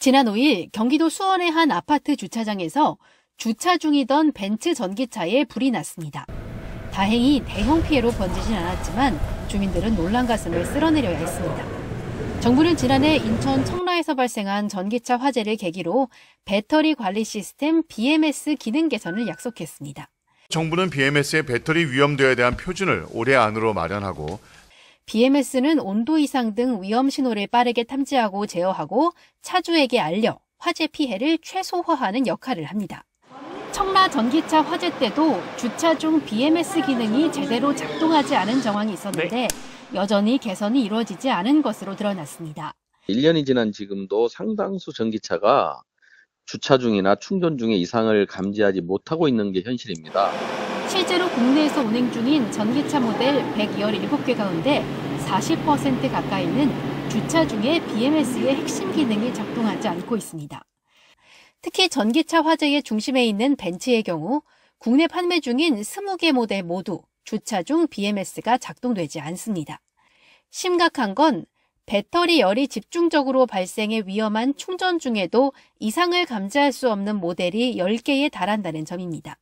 지난 5일 경기도 수원의 한 아파트 주차장에서 주차 중이던 벤츠 전기차에 불이 났습니다. 다행히 대형 피해로 번지진 않았지만 주민들은 놀란 가슴을 쓸어내려야 했습니다. 정부는 지난해 인천 청라에서 발생한 전기차 화재를 계기로 배터리 관리 시스템 BMS 기능 개선을 약속했습니다. 정부는 BMS의 배터리 위험도에 대한 표준을 올해 안으로 마련하고 BMS는 온도 이상 등 위험 신호를 빠르게 탐지하고 제어하고 차주에게 알려 화재 피해를 최소화하는 역할을 합니다. 청라 전기차 화재 때도 주차 중 BMS 기능이 제대로 작동하지 않은 정황이 있었는데 여전히 개선이 이루어지지 않은 것으로 드러났습니다. 1년이 지난 지금도 상당수 전기차가 주차 중이나 충전 중에 이상을 감지하지 못하고 있는 게 현실입니다. 실제로 국내에서 운행 중인 전기차 모델 117개 가운데 40% 가까이는 주차 중에 BMS의 핵심 기능이 작동하지 않고 있습니다. 특히 전기차 화재의 중심에 있는 벤츠의 경우 국내 판매 중인 20개 모델 모두 주차 중 BMS가 작동되지 않습니다. 심각한 건 배터리 열이 집중적으로 발생해 위험한 충전 중에도 이상을 감지할 수 없는 모델이 10개에 달한다는 점입니다.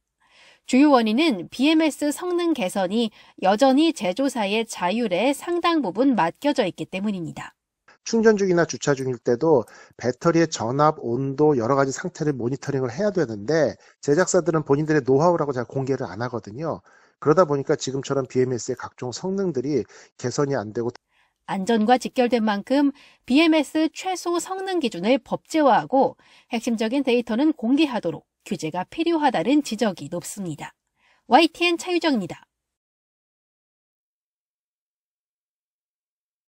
주요 원인은 BMS 성능 개선이 여전히 제조사의 자율에 상당 부분 맡겨져 있기 때문입니다. 충전 중이나 주차 중일 때도 배터리의 전압, 온도, 여러 가지 상태를 모니터링을 해야 되는데 제작사들은 본인들의 노하우라고 잘 공개를 안 하거든요. 그러다 보니까 지금처럼 BMS의 각종 성능들이 개선이 안 되고 안전과 직결된 만큼 BMS 최소 성능 기준을 법제화하고 핵심적인 데이터는 공개하도록 규제가 필요하다는 지적이 높습니다. YTN 차유정입니다.